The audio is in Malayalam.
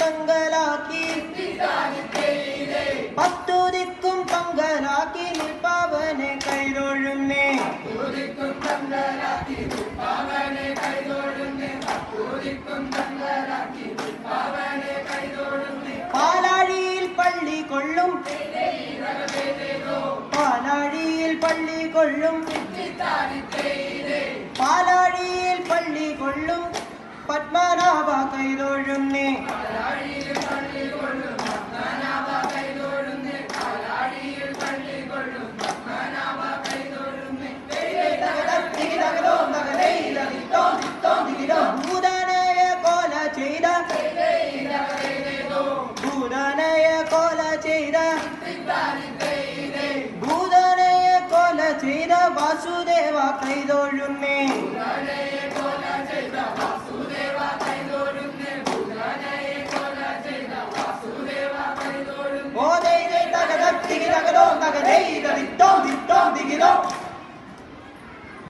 തങ്കലാക്കി പത്തുദിക്കും തങ്കലാക്കി നിൽപ്പവനെ കൈതൊഴുന്നേ പാലാഴിയിൽ പള്ളി കൊള്ളും പാലാഴിയിൽ പള്ളി കൊള്ളും പാലാഴിയിൽ പള്ളി കൊള്ളും പത്മനാഭ കൈതൊഴുന്നേ ഭൂതനയ കൊല ചെയ്ത ഭൂതനയ കൊല ചെയ്ത ഭൂതനയ കൊല ചെയ്ത വാസുദേവ കൈതൊഴുന്നേ ഓ ദൈ ദൈ തകതം തികിതകതോ തകതൈ ദിത്തോ ദിത്തോ ദികിതോ